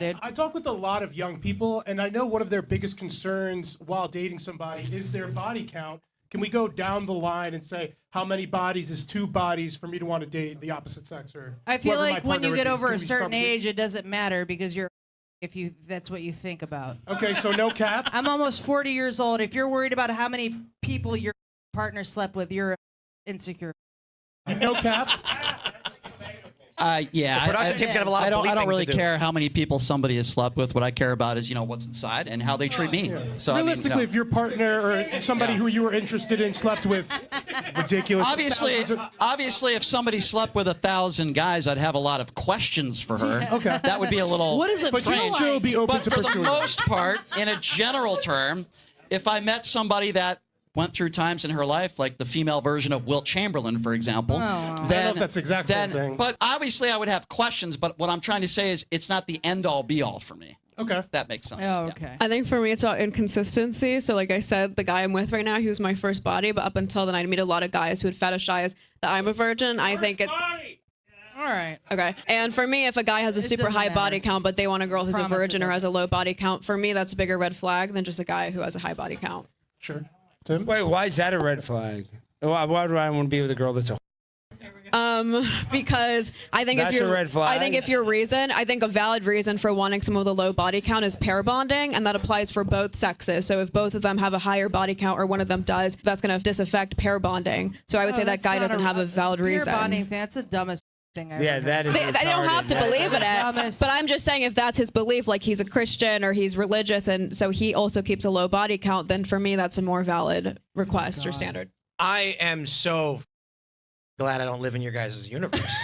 dude. I talk with a lot of young people, and I know one of their biggest concerns while dating somebody is their body count. Can we go down the line and say how many bodies is 2 bodies for me to want to date the opposite sex? Or I feel whoever my like when partner you would get be? over Can a we certain stop it? age, it doesn't matter because that's what you think about. Okay, so no cap. I'm almost 40 years old. If you're worried about how many people your partner slept with, you're insecure. No cap. Yeah, Production team's gonna have a lot I of don't bleeping really to do. care how many people somebody has slept with. What I care about is, what's inside and how they treat me. So Realistically, I mean, if your partner or somebody who you were interested in slept with, ridiculous. obviously, if somebody slept with 1,000 guys, I'd have a lot of questions for her. Okay. That would be a little. What is it But feel you'd like? still be open But to for the pursuing. most part, in a general term, if I met somebody that went through times in her life, like the female version of Wilt Chamberlain, for example, wow. I don't know if that's the exact same thing. But obviously, I would have questions. But what I'm trying to say is, it's not the end-all, be-all for me. Okay. That makes sense. Oh, Yeah. okay. I think for me, it's about inconsistency. So, like I said, the guy I'm with right now, he was my first body, but up until then, I meet a lot of guys who would fetishize that I'm a virgin. I think it. All right. Okay. And for me, if a guy has a super doesn't high matter. body count, but they want a girl who's Promise a it virgin or doesn't. has a low body count, for me, that's a bigger red flag than just a guy who has a high body count. Sure. Tim? Wait, why is that a red flag? Why do I want to be with a girl that's a? Because I think That's if a you're, red flag. I think a valid reason for wanting someone with a low body count is pair bonding, and that applies for both sexes. So if both of them have a higher body count or one of them does, that's going to disaffect pair bonding. So I would say that guy doesn't have a valid reason. Peer bonding thing, that's the dumbest thing I've Yeah, ever that heard. is. They don't have to retarded. believe in it, Dumbest. but I'm just saying if that's his belief, like he's a Christian or he's religious, and so he also keeps a low body count, then for me that's a more valid request or standard. I am so glad I don't live in your guys' universe.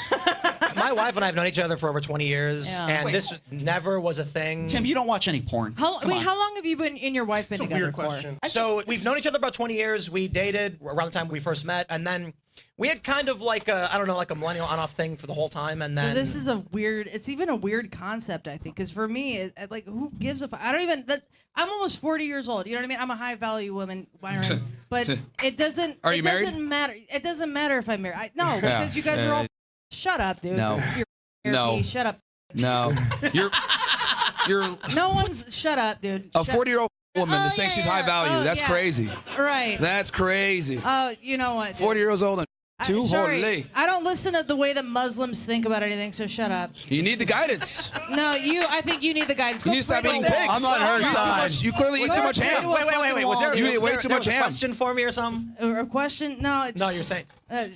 My wife and I have known each other for over 20 years, Yeah. and this never was a thing. Tim, you don't watch any porn. How Come on. long have you been and your wife been It's a together weird for? question. So we've known each other about 20 years. We dated around the time we first met, and then we had kind of like a, I don't know, like a millennial on-off thing for the whole time, and then. So this is a weird. It's even a weird concept, I think, because for me, like, who gives a fuck? I don't even. I'm almost 40 years old. You know what I mean? I'm a high-value woman, Myron. But it doesn't. Are you married? Doesn't matter. It doesn't matter if I'm married. No, because you guys are all. Shut up, dude. No. You're No. Shut up. No, you're No one's. Shut up, dude. a 40-year-old woman that's saying she's high value. Oh, That's yeah. crazy. Right. That's crazy. Oh, you know what? 40 years old and two. Sorry, Holy. I don't listen to the way that Muslims think about anything, so shut up. You need the guidance. No, I think you need the guidance. You need to stop pray eating for pigs. a I'm on her You eat too side. much- You clearly eat too much ham. Wait. Was there, You eat way was too there much a ham. question for me or something? A question? No. It's, No, you're saying.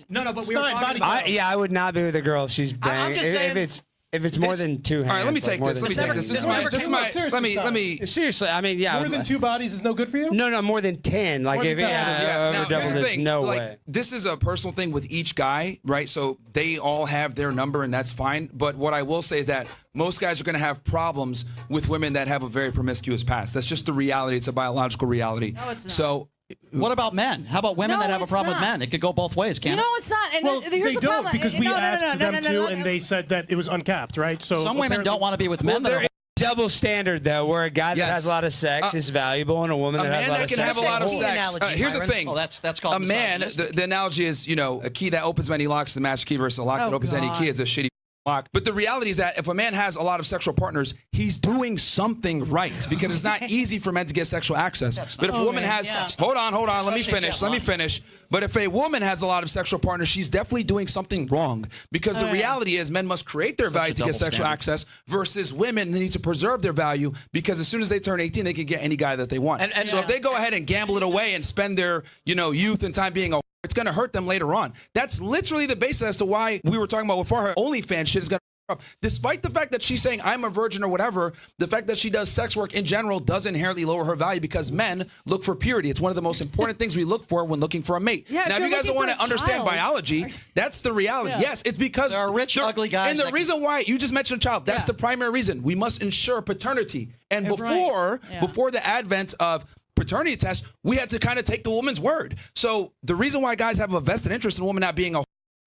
No, but we were Stein, talking body about. count. I would not be with a girl if she's I'm banging. just saying- If it's more This- than 2 hands. All right, let me like take more this. than Let me two take this. This is hands. my. This is my. Seriously, Let me. Seriously, I mean, yeah. More than 2 bodies is no good for you? No, more than 10. Like More than if 10. Yeah. Now, over double, here's the there's thing. no like, way. this is a personal thing with each guy, right? So they all have their number, and that's fine. But what I will say is that most guys are going to have problems with women that have a very promiscuous past. That's just the reality. It's a biological reality. No, it's not. So. What about men? How about women No, that have a it's problem with not. men? It could go both ways, can't You it? know it's not. And Well, here's they the don't problem. because we no, asked them to, no, and they said that it was uncapped, right? So Some women don't want to be with men that There are. is double standard though, where a guy that Yes. has a lot of sex is valuable, and a woman A that has man a lot that of can sex. have a lot of Key sex. analogy, Here's the Myron. thing. Oh, that's called A man. misogynistic. The analogy is, a key that opens many locks is a master key versus a lock Oh, that opens any God. key is a shitty lock. But the reality is that if a man has a lot of sexual partners, he's doing something right because it's not easy for men to get sexual access. But if a woman has, hold on, let me finish. But if a woman has a lot of sexual partners, she's definitely doing something wrong because the reality is men must create their value to get double sexual standard. access versus women need to preserve their value because as soon as they turn 18, they can get any guy that they want. And- so if they go ahead and gamble it away and spend their, youth and time being a it's going to hurt them later on. That's literally the basis as to why we were talking about before her OnlyFans shit is going to up. Despite the fact that she's saying I'm a virgin or whatever, the fact that she does sex work in general does inherently lower her value because men look for purity. It's one of the most important things we look for when looking for a mate. Yeah, now, if if you you're guys don't looking want for to a understand child- biology, that's the reality. Yeah. Yes, it's because There are rich, ugly guys And the that reason why you just mentioned a child, that's the primary reason. We must ensure paternity. And Yeah, before right. Yeah. before the advent of paternity test, we had to kind of take the woman's word. So the reason why guys have a vested interest in a woman not being a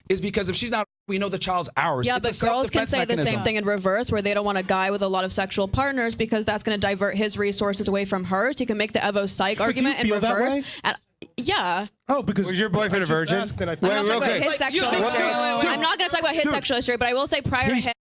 is because if she's not, we know the child's ours. Yeah, It's but a girls can self-defense say the mechanism. same thing in reverse, where they don't want a guy with a lot of sexual partners because that's going to divert his resources away from hers. You can make the Evo Psych argument in feel that reverse. way? And, yeah. Oh, because Was your boyfriend I a just virgin? asked and I I'm thought- not talking about his Like, sexual you- history. wait, I'm not going to talk about his sexual history, but I will say prior to him.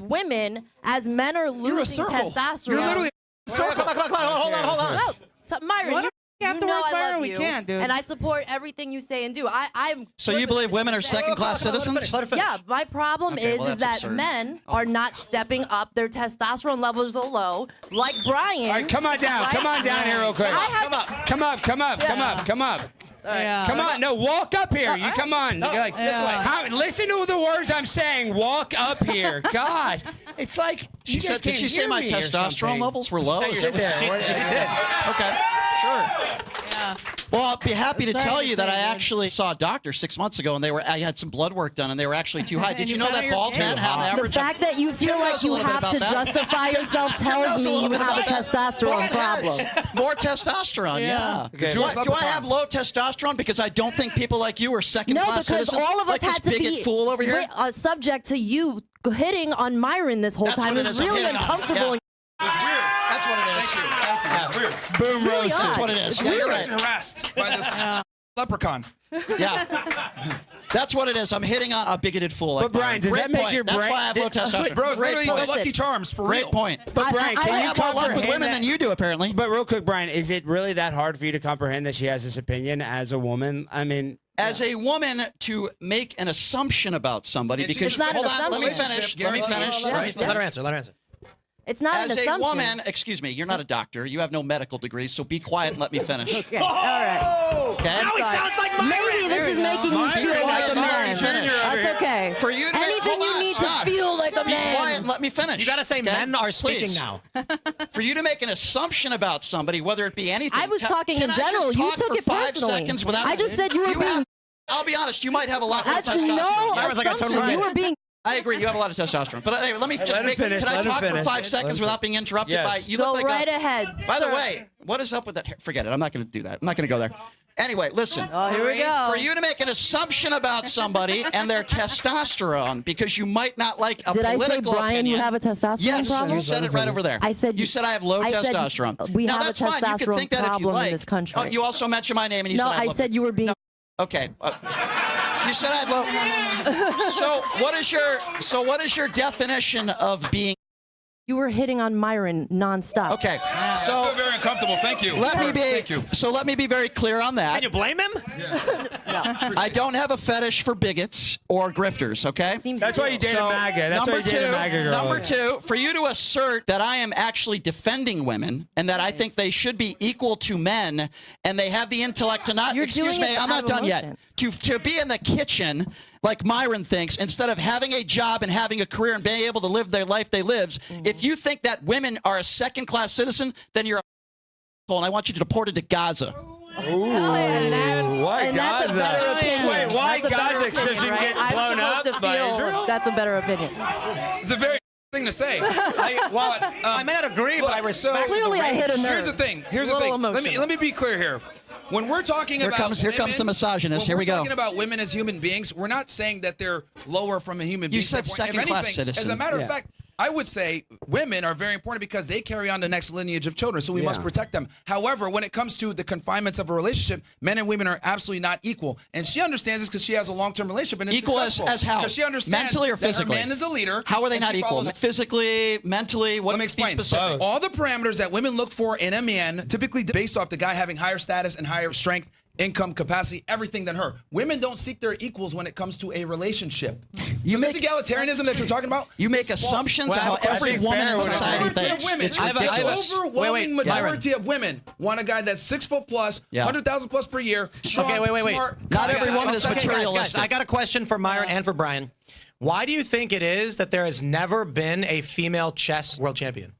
as women, as men are losing circle. testosterone. You're literally Come on, hold on. No, Myron, What you afterwards, know I Myron, love we you, can, dude. and I support everything you say and do. I'm. So you believe women are second-class citizens? Let her finish. Yeah, my problem Okay, well, is that's that absurd. men are not stepping up. Their testosterone levels are low, like Brian. All right, come on down. Come on down here real quick. Come up. Yeah. Come on, no, walk up here. You come on. You're like, this way. listen to the words I'm saying. Walk up here. Gosh, it's like She you guys said, did can't she say hear my me or testosterone something. levels were low? She did. Okay, sure. Well, I'll be happy to Sorry tell to you that say, I man. actually saw a doctor 6 months ago, and I had some blood work done, and they were actually too high. Did And you you know found that out you're bald gay. men have an The average? fact that you feel Tim knows like a you little bit have about to that. justify yourself Tim knows tells a me little you bit have a about that. testosterone problem. More testosterone, yeah. Okay. Jewish Do I leprechaun. have low testosterone because I don't think people like you are No, second-class because citizens? all of us like had this to bigot be fool over here? subject to you hitting on Myron this whole That's time. what it It's is. I'm really hitting on him. uncomfortable. Yeah. It's weird. That's what it is. Thank you. It's weird. Boom Really roasted. odd. That's what it is. It's Yeah, You're you're weird. sexually harassed by this leprechaun. Yeah. That's what it is. I'm hitting on a bigoted fool. Like But Brian, Myron. does Great that make point. your That's brain- why I have low testosterone. Bro, it's Great literally point. the Lucky Charms for Great real. point. But Brian, I can I you have more luck with comprehend women that? than you do, apparently. But real quick, Brian, is it really that hard for you to comprehend that she has this opinion as a woman? I mean, As a woman, to make an assumption about somebody And she because gets not an hold on, let me assumption. finish. Let me finish. Yeah, Let me yeah. Let her finish. answer. It's not As an a assumption. woman, excuse me, you're not a doctor. You have no medical degrees, so be quiet and let me finish. Okay, all right. Okay? Now he sounds like Myron. Maybe this is making you Be feel quiet like a and let me man. finish. That's okay. For you to Anything hold you on, need stop. to feel like a Be man. quiet and let me finish. You got to say okay? men are speaking Please. now. For you to make an assumption about somebody, whether it be anything. I was talking can in I just general. You talk took for it 5 personally. seconds without I just said you were being. have- I'll be honest, you might have a lot more That's testosterone. no Myron's like a total assumption. You idiot. were being. I agree, you have a lot of testosterone. But anyway, let me just let him make. finish, Can I let him talk for finish. 5 Let seconds him without being interrupted Yes. by you? Go look like right ahead. By the sir. way, what is up with that hair? Forget it. I'm not going to do that. I'm not going to go there. Anyway, listen. Oh, here we go. For you to make an assumption about somebody and their testosterone because you might not like a Did I say, political Brian, opinion. you have a testosterone Yes, problem? you said it right over there. I said you said I have low I said testosterone. we now, have a that's fine. You can testosterone think that if you problem in like. this country. Oh, you also mentioned my name and you No, said I I love said you were being. Okay. You said I had low. So what is your definition of being? You were hitting on Myron nonstop. Okay. I So feel very uncomfortable. Thank you. let me be very clear on that. Can you blame him? I don't have a fetish for bigots or grifters, okay? Seems that's why you dated MAGA. That's why you dated MAGA girl. Number two, for you to assert that I am actually defending women and that I think they should be equal to men and they have the intellect to not, You're excuse doing me, it I'm out not of done emotion. yet. To be in the kitchen like Myron thinks, instead of having a job and having a career and being able to live their life they lives, if you think that women are a second-class citizen, then you're a and I want you deported to Gaza. Why and that's a Gaza? better opinion. Wait, why That's a better Gaza? So opinion, she can right? get blown I'm up supposed to by feel Israel? that's a better opinion. It's a very thing to say. I may not agree, but I respect. Clearly, I hit a nerve. Here's the thing. Here's the Little thing. Let emotional. me be clear here. When we're talking Here about comes the misogynist. when Here we we're go. talking about women as human beings, we're not saying that they're lower from a human being. You said standpoint. If second-class anything, citizen. As a matter Yeah. of fact, I would say women are very important because they carry on the next lineage of children, so we must protect them. However, when it comes to the confinements of a relationship, men and women are absolutely not equal. And she understands this because she has a long-term relationship and it's Equal as successful. how? Because she understands Mentally or that her physically? man is a leader. How are they and not she equal? follows- Physically, mentally, what? Let me explain. Be specific. All the parameters that women look for in a man, typically based off the guy having higher status and higher strength, income, capacity, everything than her. Women don't seek their equals when it comes to a relationship. You This make- egalitarianism that you're talking about. You make it's false. assumptions Well, of how I every think woman in fair would society agree. thinks. Women. It's I have a- ridiculous. The overwhelming Wait, majority of women want a guy that's 6 foot plus, Yeah. 100,000 plus per year. Strong, Okay, wait. smart, Not confident. every woman is Okay, materialistic. guys, I got a question for Myron and for Brian. Why do you think it is that there has never been a female chess world champion?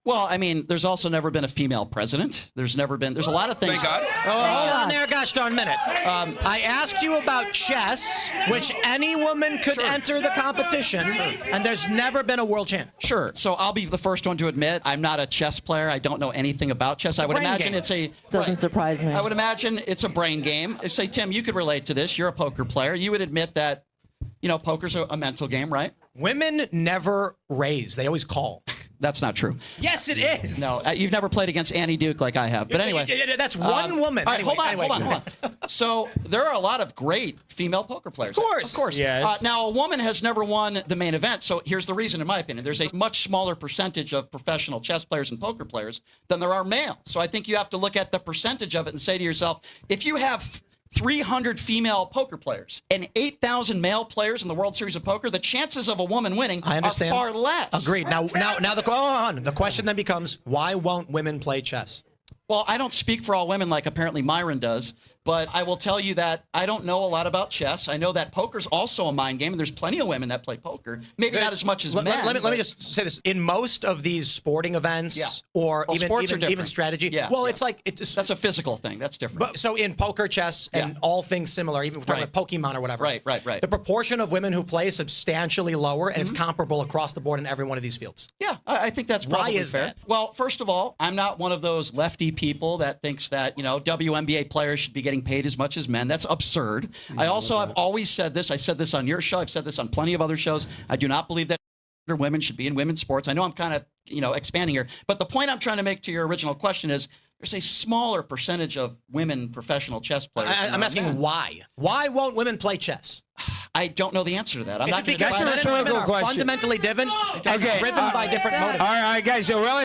Well, I mean, there's also never been a female president. There's a lot of things. Thank God. Hold on there, gosh darn minute. I asked you about chess, which any woman could enter the competition, and there's never been a world champ. Sure. So I'll be the first one to admit I'm not a chess player. I don't know anything about chess. I would brain imagine game. it's a Doesn't surprise me. I would imagine it's a brain game. Say, Tim, you could relate to this. You're a poker player. You would admit that, poker's a mental game, right? Women never raise; they always call. That's not true. Yes, it is. No, you've never played against Annie Duke like I have. But anyway, That's one woman. All right, Anyway, hold on. So there are a lot of great female poker players. Of course. Of course. Yes. Now, a woman has never won the main event. So here's the reason, in my opinion. There's a much smaller percentage of professional chess players and poker players than there are male. So I think you have to look at the percentage of it and say to yourself, if you have 300 female poker players and 8,000 male players in the World Series of Poker, the chances of a woman winning I understand. are far less. Agreed. Now, the question then becomes, why won't women play chess? Well, I don't speak for all women like apparently Myron does, but I will tell you that I don't know a lot about chess. I know that poker's also a mind game, and there's plenty of women that play poker. Maybe not as much as men. Let me just say this. In most of these sporting events or even strategy, it's like that's a physical thing. That's different. But so in poker, chess, and all things similar, even if we're talking about Pokemon or whatever. Right. The proportion of women who play is substantially lower, and it's comparable across the board in every one of these fields. Yeah, I think that's probably Why is fair. that? Well, first of all, I'm not one of those lefty people that thinks that, WNBA players should be getting paid as much as men. That's absurd. I also have always said this. I said this on your show. I've said this on plenty of other shows. I do not believe that women should be in women's sports. I know I'm kind of, expanding here. But the point I'm trying to make to your original question is there's a smaller percentage of women professional chess players. I'm asking why. Why won't women play chess? I don't know the answer to that. I'm Is not it going to because define men that. and women are question. fundamentally driven by different motives? All right, guys. So really.